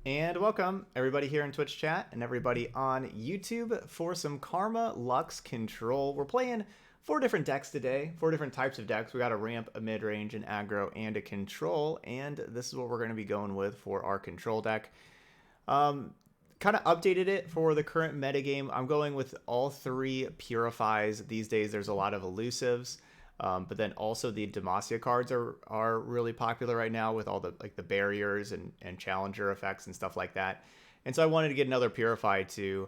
And welcome everybody here in Twitch chat and everybody on YouTube for some Karma-Lux Control. We're playing 4 different decks today, 4 different types of decks. We got a ramp, a mid-range, an aggro, and a control, and this is what we're going to be going with for our control deck. Kind of updated it for the current metagame. I'm going with all 3 purifies. These days there's a lot of elusives. But then also the Demacia cards are really popular right now with all the the barriers and challenger effects and stuff like that. And so I wanted to get another Purify to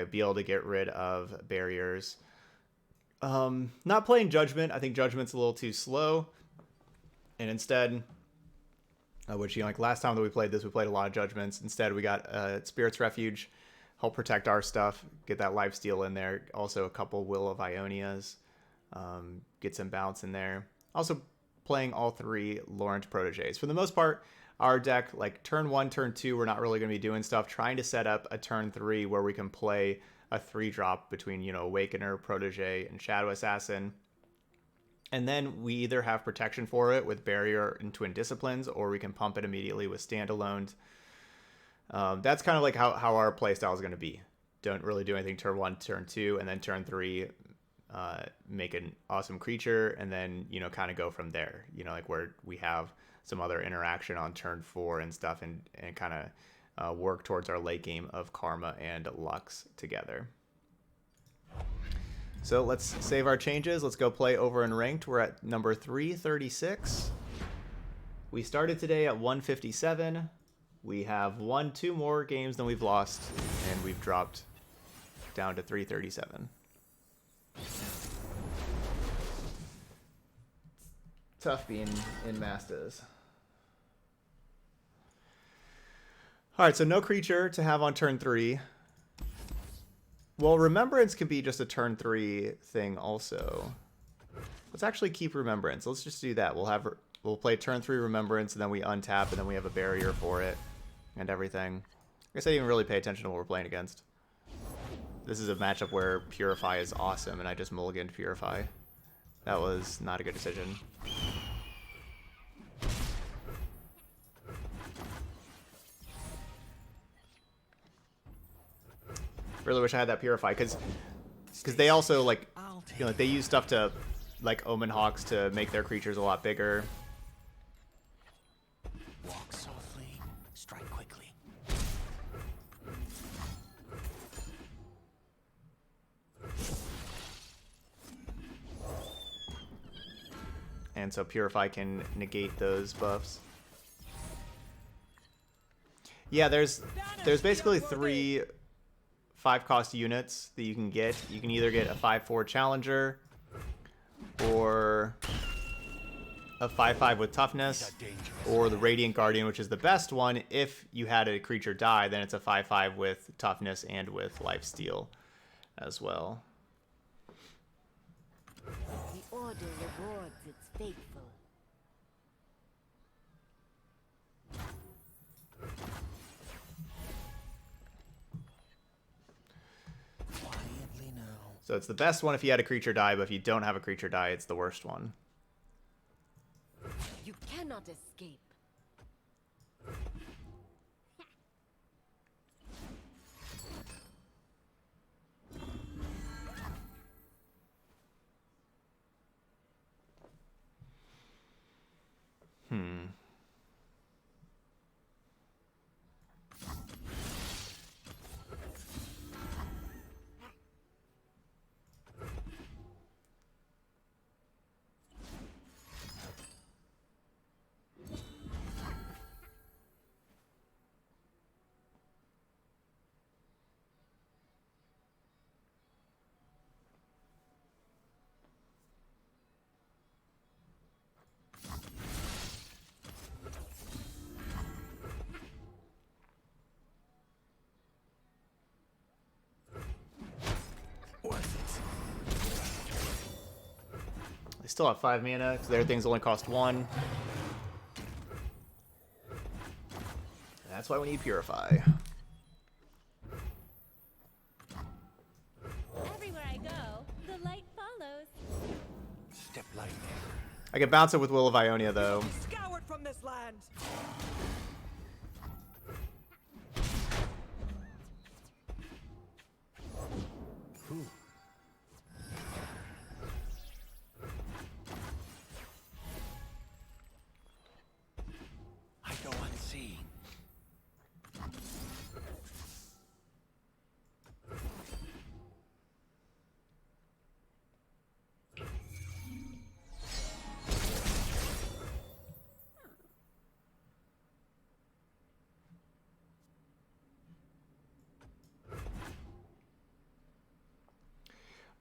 be able to get rid of barriers. Not playing Judgment. I think Judgment's a little too slow. And instead, which, like last time that we played this, we played a lot of Judgments. Instead, we got Spirit's Refuge, help protect our stuff, get that lifesteal in there. Also a couple Will of Ionias. Get some bounce in there. Also playing all 3 Laurent Proteges. For the most part, our deck, like turn 1, turn 2, we're not really going to be doing stuff. Trying to set up a turn 3 where we can play a 3-drop between, Awakener, Protege, and Shadow Assassin. And then we either have protection for it with Barrier and Twin Disciplines, or we can pump it immediately with Standalones. That's kind of like how our playstyle is going to be. Don't really do anything turn 1, turn 2, and then turn 3... make an awesome creature, and then kind of go from there, like where we have some other interaction on turn 4 and stuff, and kind of work towards our late game of Karma and Lux together. So let's save our changes. Let's go play over in ranked. We're at number 336. We started today at 157. We have won 2 more games than we've lost, and we've dropped down to 337. Tough being in Masters. Alright, so no creature to have on turn 3. Well, Remembrance can be just a turn 3 thing also. Let's actually keep Remembrance. Let's just do that. We'll play turn 3 Remembrance, and then we untap, and then we have a barrier for it and everything. I guess I didn't even really pay attention to what we're playing against. This is a matchup where Purify is awesome, and I just mulliganed Purify. That was not a good decision. Really wish I had that Purify, because they also they use stuff to Omen Hawks to make their creatures a lot bigger. Walk softly, strike quickly. And so Purify can negate those buffs. Yeah, there's basically 3 5-cost units that you can get. You can either get a 5/4 Challenger or a 5/5 with Toughness, or the Radiant Guardian, which is the best one. If you had a creature die, then it's a 5/5 with Toughness and with Lifesteal as well. The order rewards its faithful. Quietly now. So it's the best one if you had a creature die, but if you don't have a creature die, it's the worst one. You cannot escape. They still have 5 mana, because their things only cost 1. That's why we need Purify. Everywhere I go, the light follows. Step lightly. I can bounce it with Will of Ionia, though. Scoured from this land.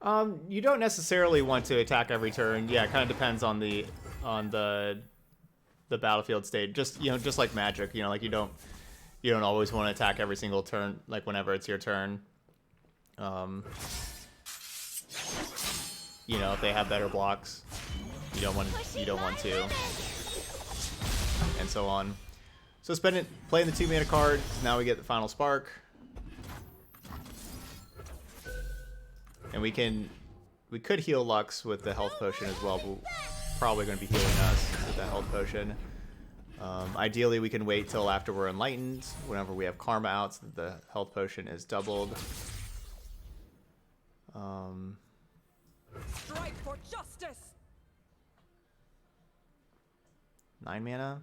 You don't necessarily want to attack every turn. Yeah, it kind of depends on the battlefield state. Just just like Magic, like you don't always want to attack every single turn, like whenever it's your turn. If they have better blocks, you don't want to, and so on. So playing the 2 mana card. Now we get the Final Spark, and we could heal Lux with the health potion as well, but probably going to be healing us with that health potion. Ideally, we can wait till after we're enlightened, whenever we have Karma out, so that the health potion is doubled. Strike for justice. 9 mana.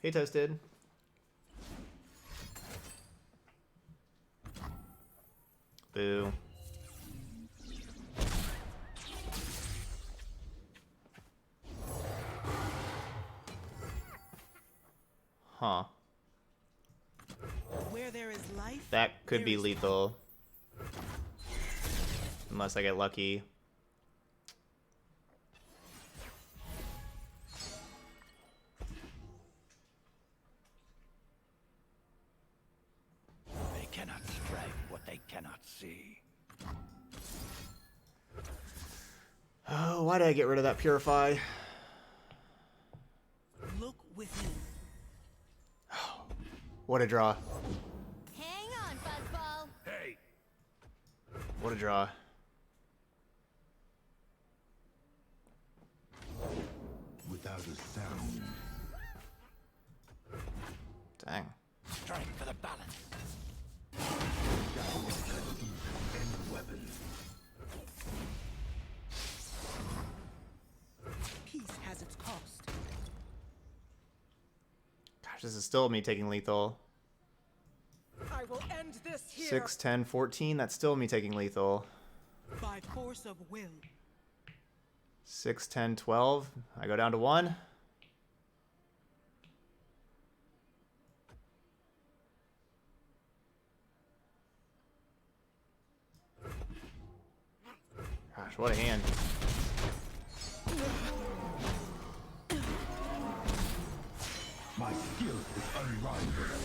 Hey, Toasted. Boo. Huh. Where there is life, That could be lethal. Unless I get lucky. They cannot strike what they cannot see. Oh, why did I get rid of that Purify? look within. What a draw. Hang on, Fuzzball. Hey! What a draw. Without a sound. Dang. Strike for the balance. Weapon. Peace has its cost. Gosh, this is still me taking lethal. I will end this here 6, 10, 14. That's still me taking lethal. by force of will. 6, 10, 12. I go down to 1. Gosh, what a hand. My skill is unrivaled.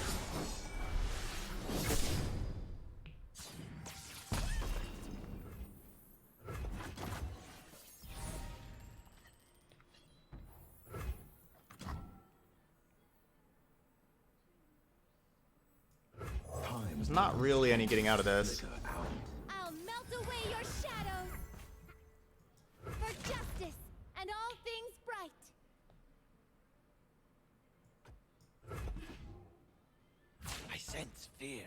There's not really any getting out of this. I'll melt away your shadows for justice and all things bright. I sense fear.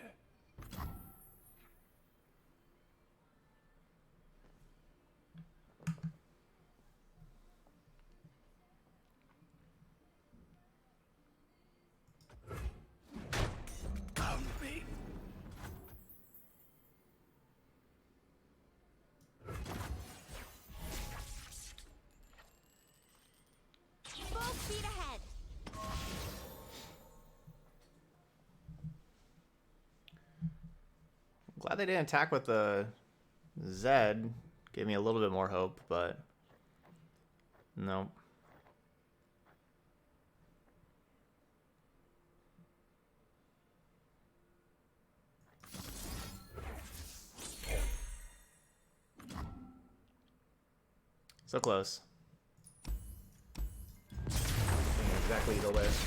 Found me. Full speed ahead. Glad they didn't attack with the Zed. Gave me a little bit more hope, but nope. So close. Exactly the list.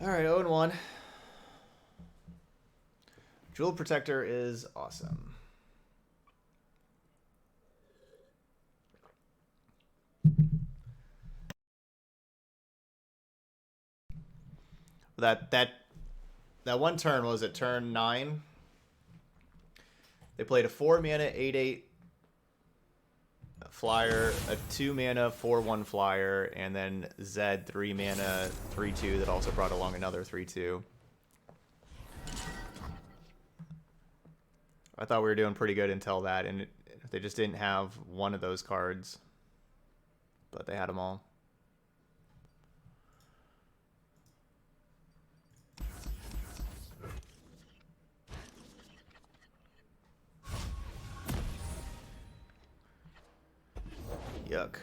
Alright, 0-1. Jewel Protector is awesome. That one turn, was it turn 9? They played a 4 mana 8/8 flyer, a 2-mana 4/1 flyer, and then Zed 3-mana 3/2 that also brought along another 3/2. I thought we were doing pretty good until that, and they just didn't have one of those cards, but they had them all. Yuck.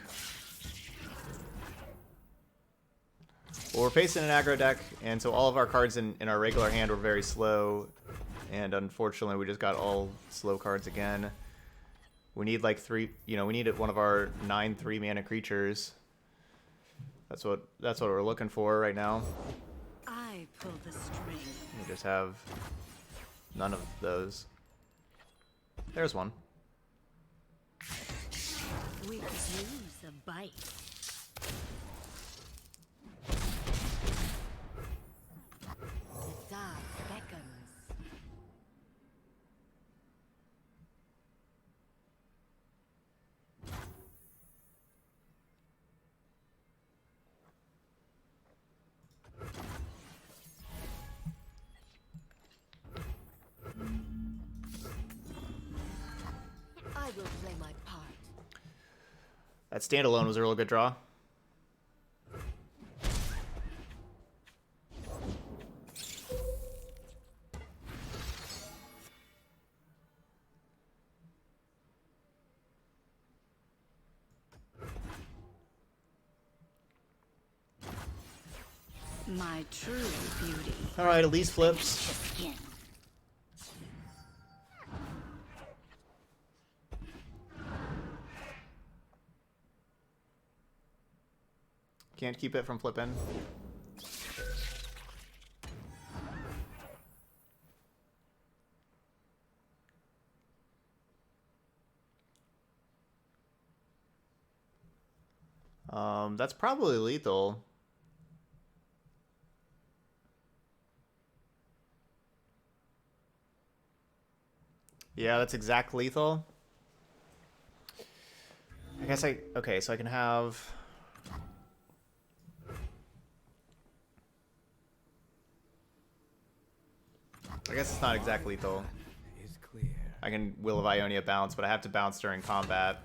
Well, we're facing an aggro deck, and so all of our cards in our regular hand were very slow, and unfortunately we just got all slow cards again. We need like we need one of our 9 3-mana creatures. That's what we're looking for right now. I pull the string. We just have none of those. There's one. We could use a bite. The dark beckons. I will play my part. That standalone was a real good draw. My true beauty. All right, Elise flips. Skin. Can't keep it from flipping. That's probably lethal. Yeah, that's exact lethal. I guess okay, so I can have... I guess it's not exact lethal. Is clear. I can Will of Ionia bounce, but I have to bounce during combat.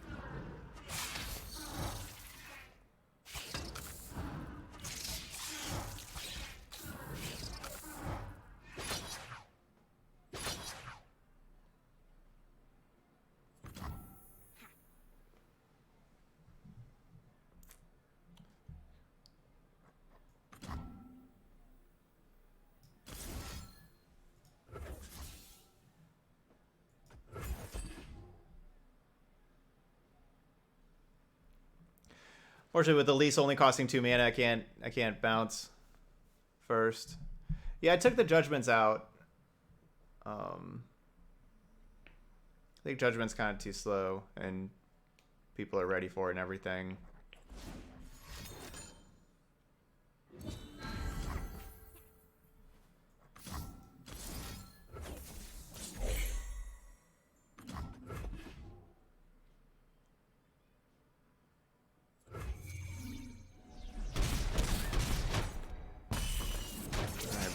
Fortunately, with the lease only costing 2 mana, I can't bounce first. Yeah, I took the judgments out. I think judgment's kind of too slow, and people are ready for it and everything.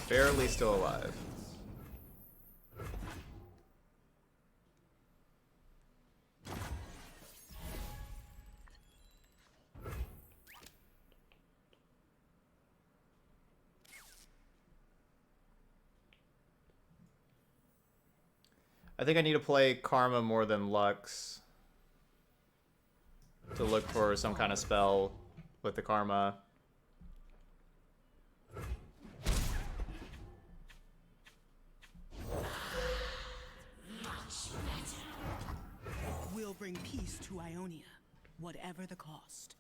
Barely still alive. I think I need to play Karma more than Lux to look for some kind of spell with the Karma. We'll bring peace to Ionia, whatever the cost.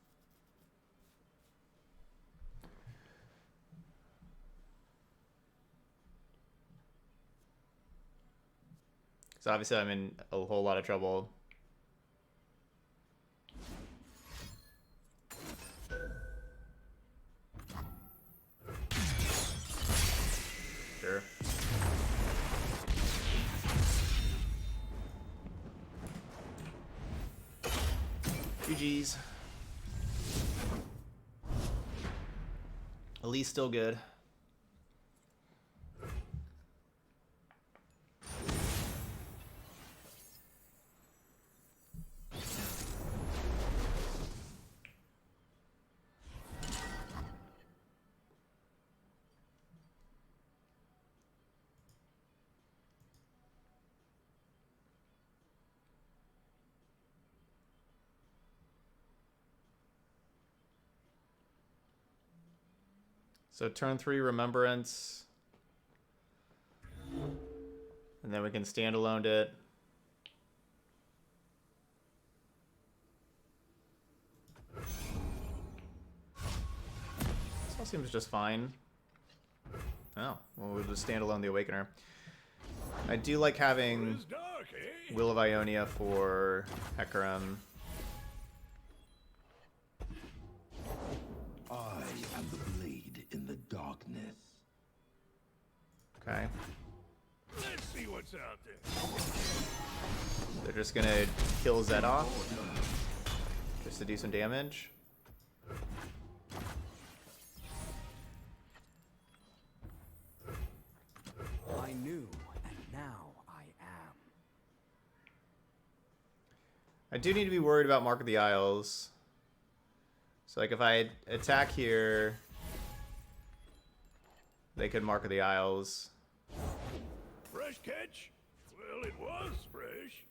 So obviously I'm in a whole lot of trouble. Sure. GG's. Elise still good. So turn 3 Remembrance. And then we can standalone it. This all seems just fine. Oh, well, we'll just standalone the Awakener. I do like having Will of Ionia for Hecarim. I am the blade in the darkness. Okay. Let's see what's out there. They're just gonna kill Zed off. Just to do some damage. I knew, and now I am. I do need to be worried about Mark of the Isles. So like if I attack here, they could Mark of the Isles. Fresh catch? Well, it was fresh.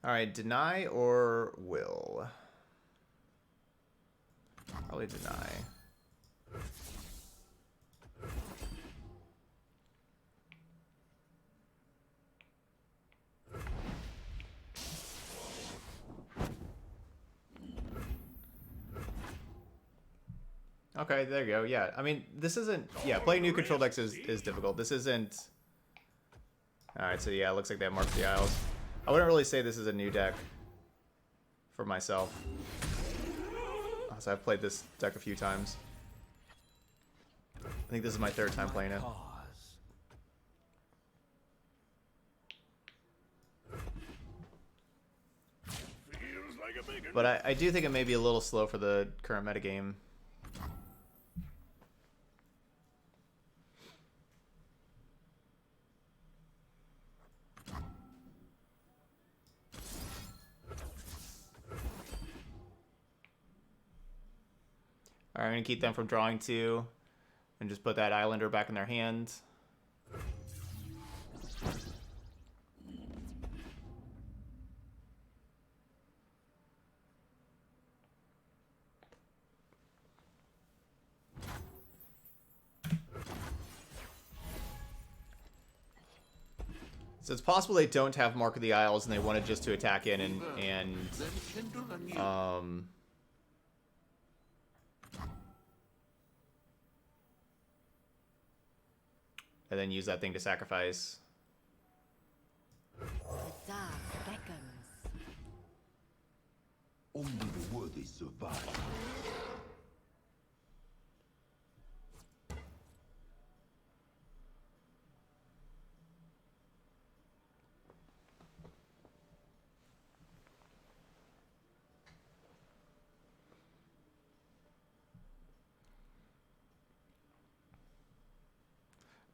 Alright, deny or will? Probably deny. Okay, there you go. Yeah, I mean, this isn't... Yeah, playing new control decks is difficult. This isn't... Alright, so yeah, it looks like they have Mark the Isles. I wouldn't really say this is a new deck for myself. So I've played this deck a few times. I think this is my third time playing it. But I do think it may be a little slow for the current metagame. Alright, I'm going to keep them from drawing 2 and just put that Islander back in their hand. So it's possible they don't have Mark of the Isles and they wanted just to attack in and then use that thing to sacrifice. The dark beckons. Only the worthy survive.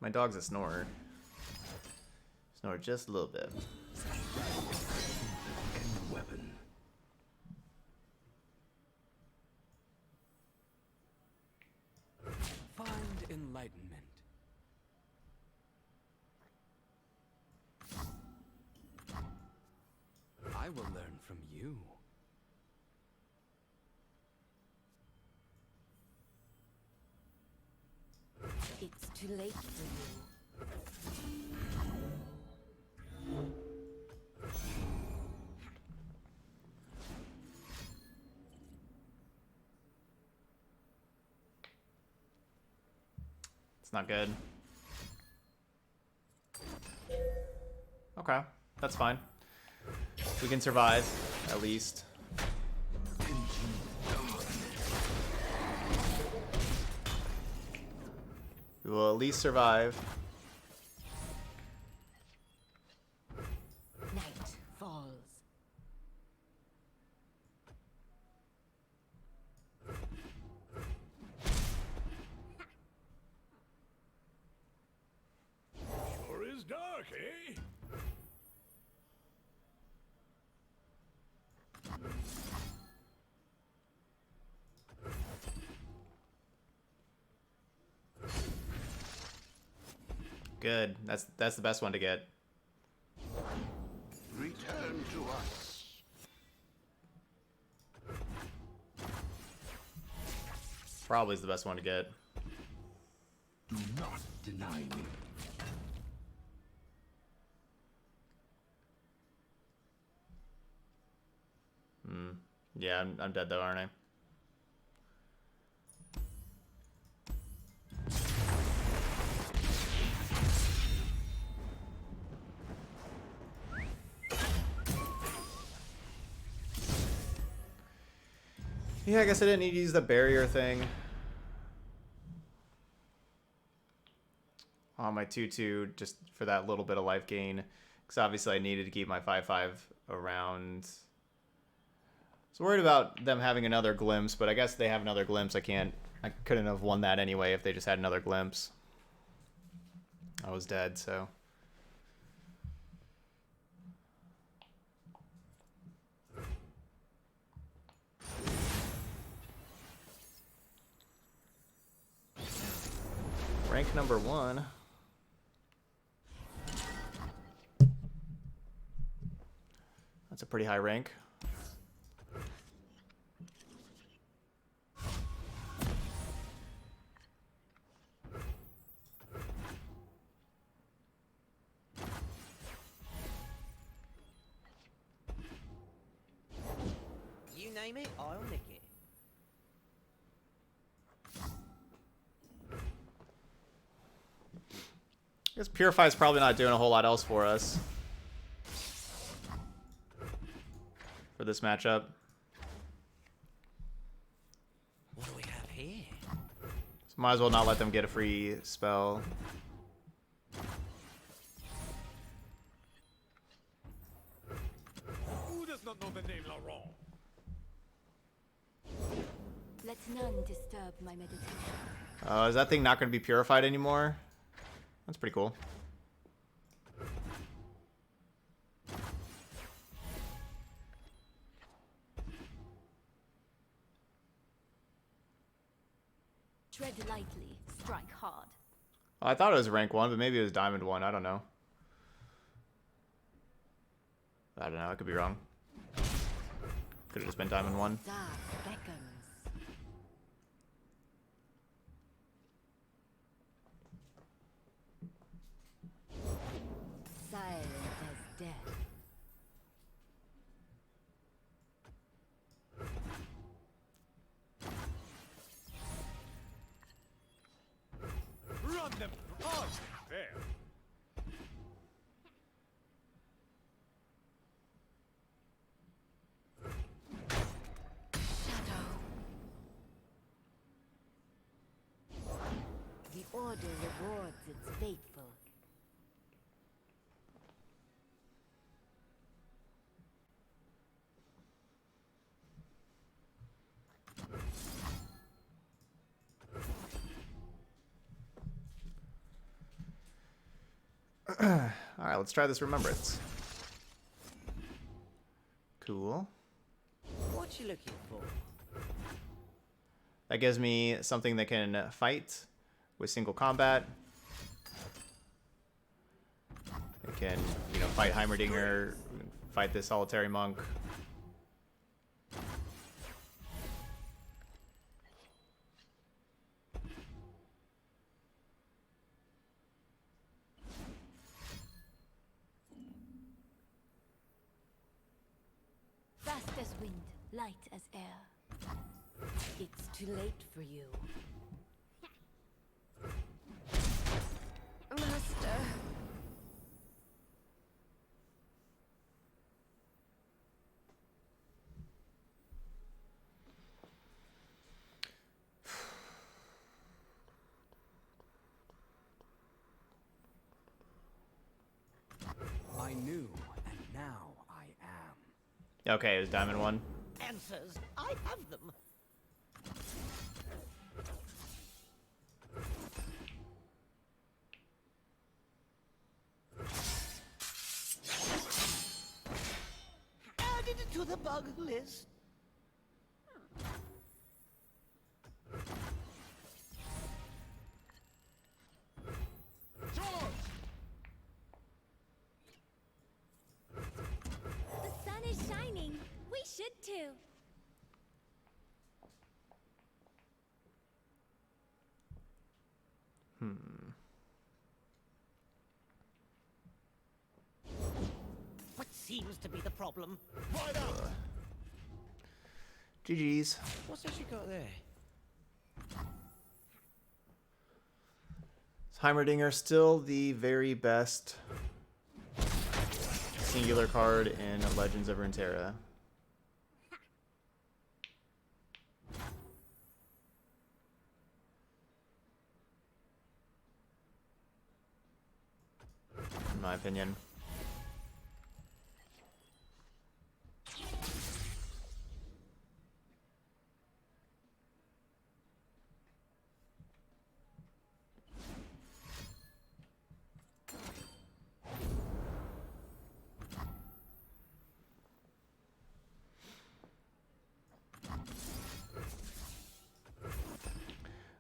My dog's a snorer. Snore just a little bit. End weapon. Find enlightenment. I will learn from you. It's too late for you. not good. Okay, that's fine. We can survive, at least. We will at least survive. Night falls. Sure is dark, eh? Good. That's the best one to get. Return to us. Probably is the best one to get. Do not deny me. Yeah, I'm dead though, aren't I? Yeah, I guess I didn't need to use the barrier thing on my 2/2 just for that little bit of life gain, because obviously I needed to keep my 5/5 around. So worried about them having another glimpse, but I guess they have another glimpse. I couldn't have won that anyway if they just had another glimpse. I was dead, so. Rank number 1. That's a pretty high rank. You name it, I'll nick it. I guess Purify's probably not doing a whole lot else for us for this matchup. What do we have here? So might as well not let them get a free spell. Who does not know the name Laurent? Let none disturb my meditation. Is that thing not going to be purified anymore? That's pretty cool. Tread lightly, strike hard. Oh, I thought it was rank 1, but maybe it was diamond 1. I don't know. I don't know. I could be wrong. Could have just been diamond 1. Dark beckons. Silent as death. Run them hard. There. Shadow. The order rewards its faithful. Alright, let's try this remembrance. Cool. What you looking for? That gives me something that can fight with single combat. It can, fight Heimerdinger, fight this solitary monk. Fast as wind, light as air. It's too late for you. Okay, it was diamond 1. Answers, I have them. Added to the bug list. The sun is shining. We should too. What seems to be the problem? GG's. What's that you got there? Is Heimerdinger still the very best singular card in Legends of Runeterra? In my opinion.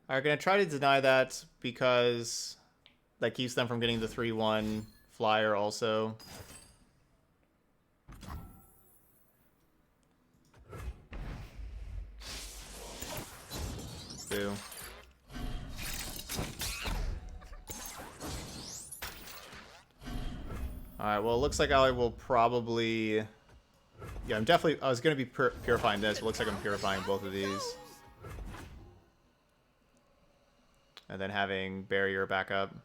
Are gonna try to deny that because that keeps them from getting the 3-1 flyer also. Boo. Alright, well it looks like I will probably... Yeah, I was gonna be purifying this, but it looks like I'm purifying both of these. And then having barrier back up.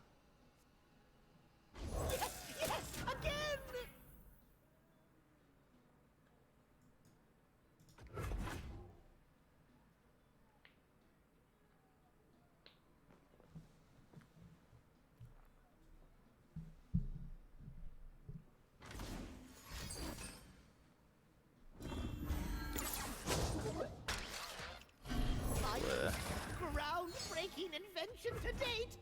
Groundbreaking invention to date.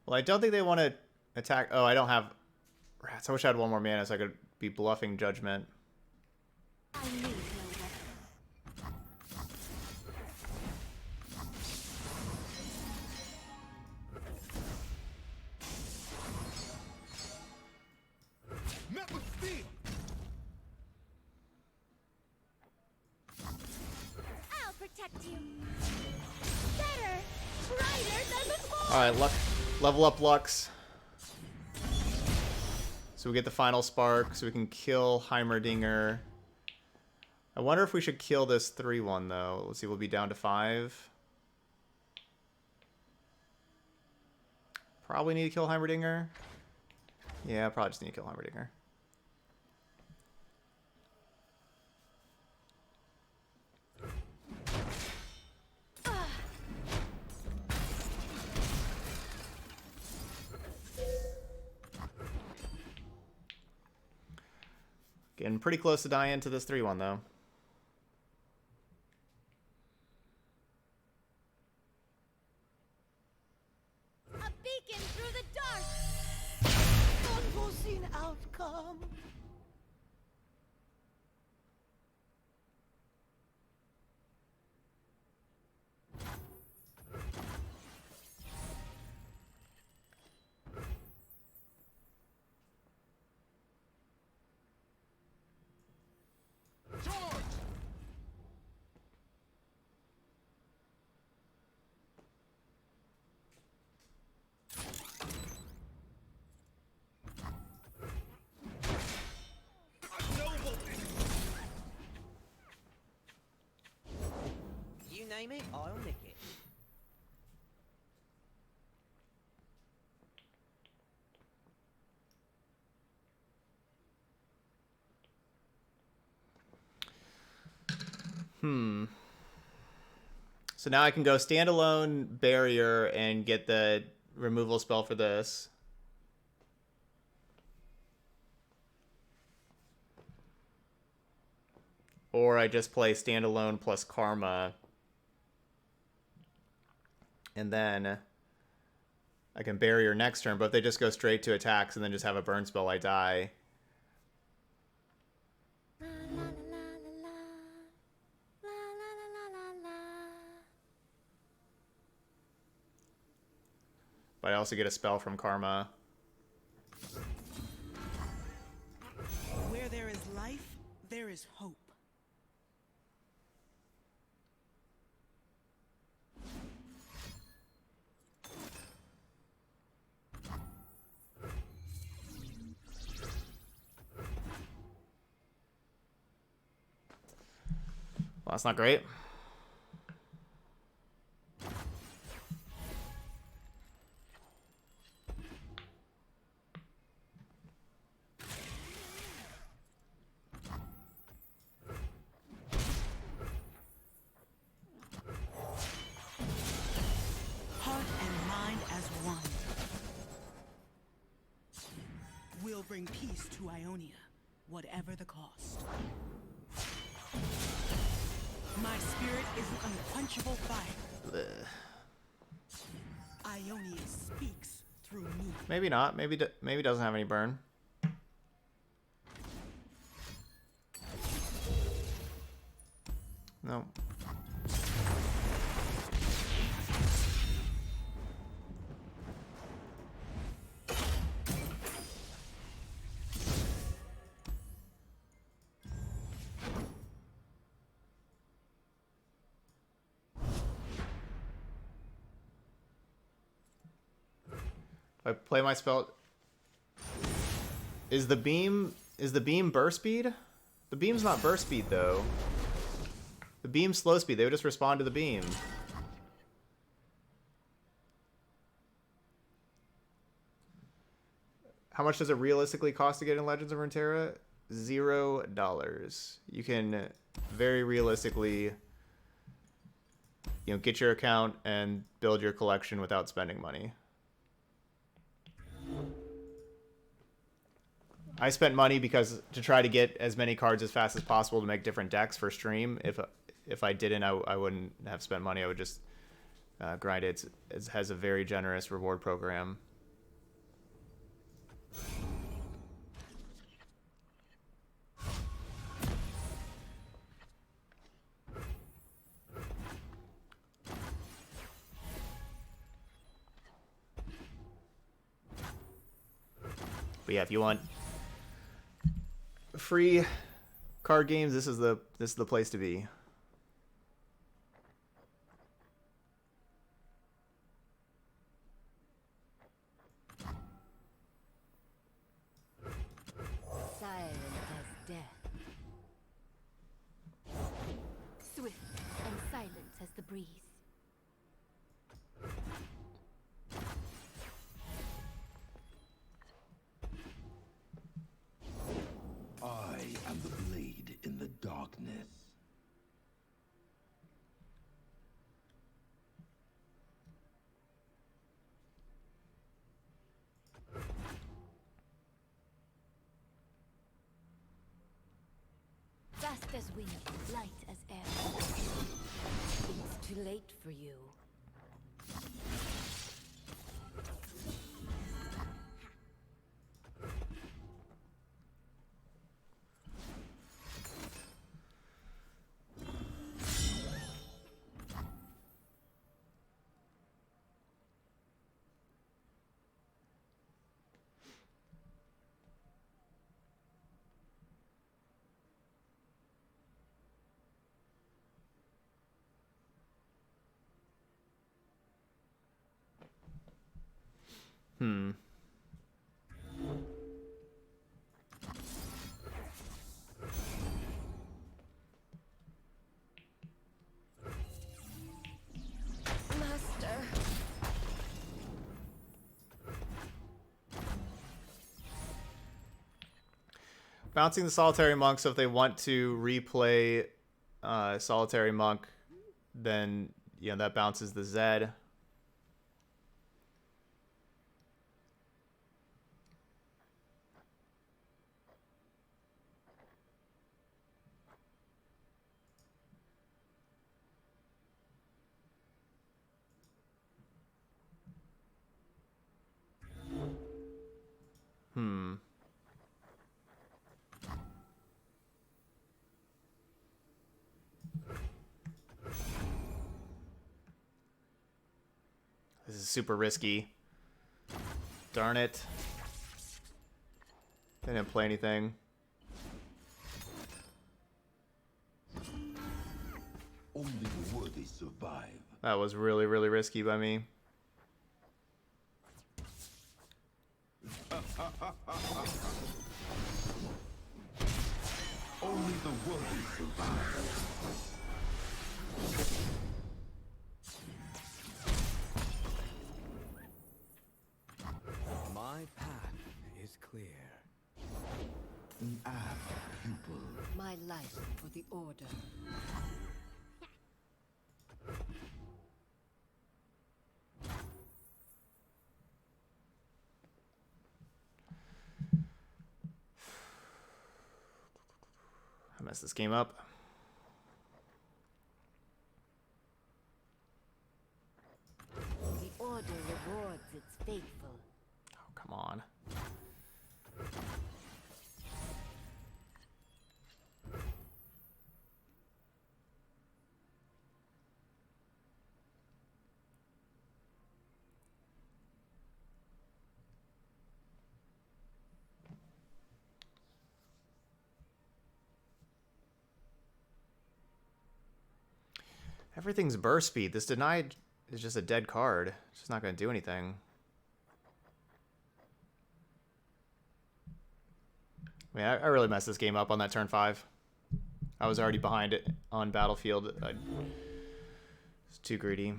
Well, I don't think they want to attack... Oh, I don't have... Rats. I wish I had one more mana so I could be bluffing Judgment. I need no weapon. Met with steel. I'll protect you. Better, brighter than before. Alright, level up Lux. So we get the final spark, so we can kill Heimerdinger. I wonder if we should kill this 3-1, though. Let's see, we'll be down to 5. Probably need to kill Heimerdinger. Yeah, probably just need to kill Heimerdinger. Getting pretty close to dying to this 3-1, though. A beacon through the dark. Unforeseen outcome. You name it, I'll nick it. So now I can go standalone barrier and get the removal spell for this. or I just play standalone plus Karma, and then I can barrier next turn. But if they just go straight to attacks and then just have a burn spell, I die. La la la la la la la la la la. But I also get a spell from Karma. Where there is life, there is hope. Well, that's not great. Heart and mind as one. We'll bring peace to Ionia, whatever the cost. My spirit is an unquenchable fire. Ugh. Ionia speaks through me. Maybe not. Maybe doesn't have any burn. No. I play my spell. Is the beam burst speed? The beam's not burst speed though. The beam's slow speed. They would just respond to the beam. How much does it realistically cost to get in Legends of Runeterra? $0. You can very realistically, get your account and build your collection without spending money. I spent money because to try to get as many cards as fast as possible to make different decks for stream. If I didn't, I wouldn't have spent money. I would just grind it. It has a very generous reward program. But yeah, if you want free card games, this is the place to be. Silent as death. Swift and silent as the breeze. I am the blade in the darkness. Fast as wind, light as air. It's too late for you. Master. Bouncing the Solitary Monk, so if they want to replay Solitary Monk, then that bounces the Zed. This is super risky. Darn it. They didn't play anything. Only the worthy survive. That was really, really risky by me. Only the worthy survive. My path is clear. An apt pupil. My life for the Order. I messed this game up. The Order rewards its faithful. Oh, come on. Everything's burst speed. This denied is just a dead card. It's just not going to do anything. I mean, I really messed this game up on that turn 5. I was already behind it on Battlefield. It's too greedy.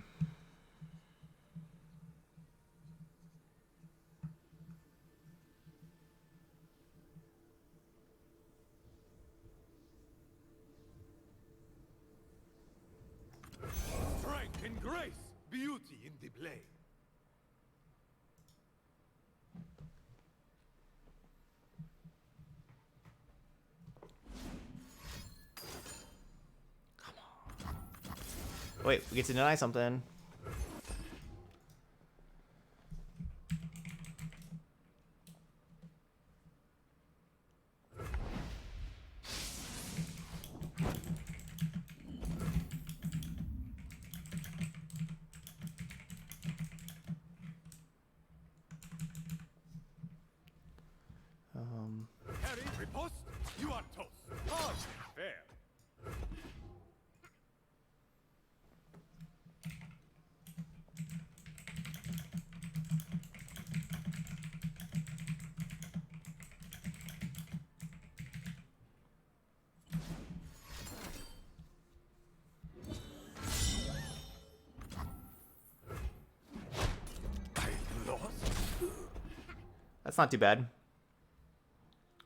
Strength and grace, beauty in the blade. Wait, we get to deny something. Harry, riposte, you are toast. Hard, fair. I lost. That's not too bad.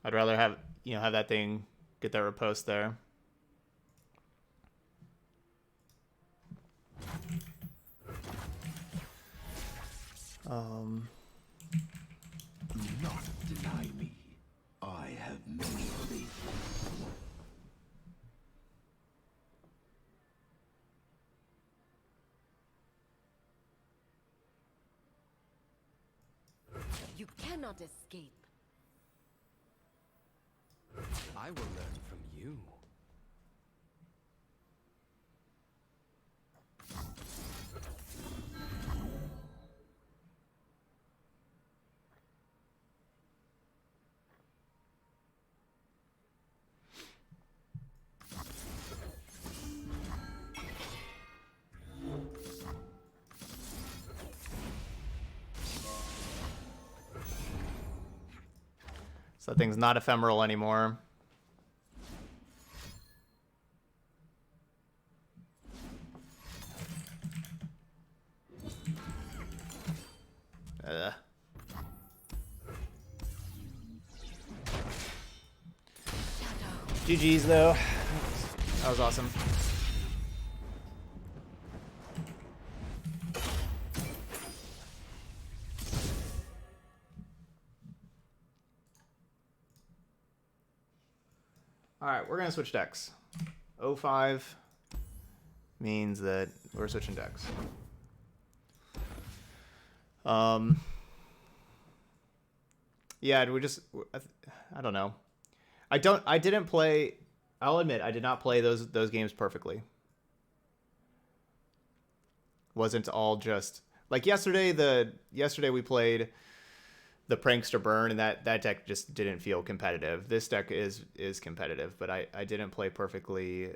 I'd rather have, have that thing get that riposte there. Do not deny me. I have many faith. You cannot escape. I will learn from you. So that thing's not ephemeral anymore. GG's though. That was awesome. Alright, we're gonna switch decks. 05 means that we're switching decks. Yeah, we just, I don't know. I didn't play, I'll admit, I did not play those games perfectly. Wasn't all just, like yesterday we played the Prankster Burn, and that deck just didn't feel competitive. This deck is competitive, but I didn't play perfectly.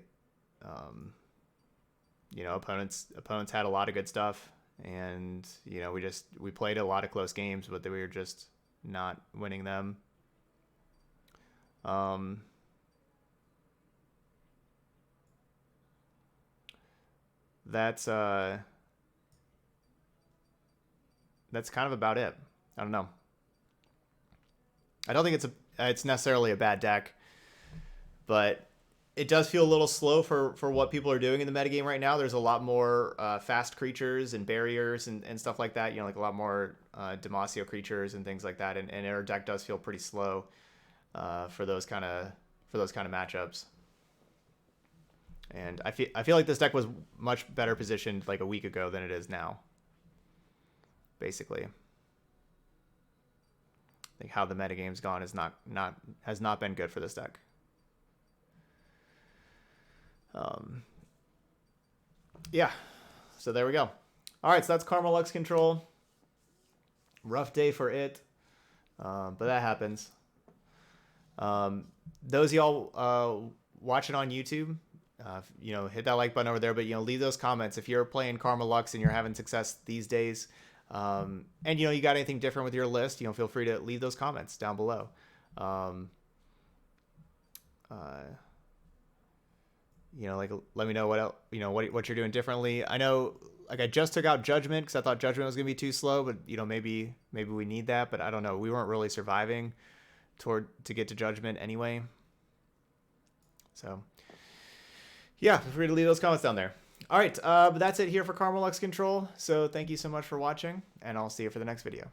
You know, opponents had a lot of good stuff, and you know, we played a lot of close games, but we were just not winning them. That's kind of about it. I don't know. I don't think it's necessarily a bad deck, but it does feel a little slow for what people are doing in the metagame right now. There's a lot more fast creatures and barriers and stuff like that. You know, like a lot more Demacia creatures and things like that. And our deck does feel pretty slow for those kind of matchups. And I feel like this deck was much better positioned like a week ago than it is now. Basically, I think how the metagame's gone has not been good for this deck. Yeah, so there we go. All right, so that's Karma-Lux Control. Rough day for it, but that happens. Those of y'all watching on YouTube, you know, hit that like button over there, but you know, leave those comments if you're playing Karma-Lux and you're having success these days. And you know, you got anything different with your list, you know, feel free to leave those comments down below. You know, like, let me know what else, you know, what you're doing differently. I know, like, I just took out Judgment because I thought Judgment was gonna be too slow, but you know, maybe we need that, but I don't know. We weren't really surviving to get to Judgment anyway. So yeah, feel free to leave those comments down there. All right, but that's it here for Karma-Lux Control. So thank you so much for watching, and I'll see you for the next video.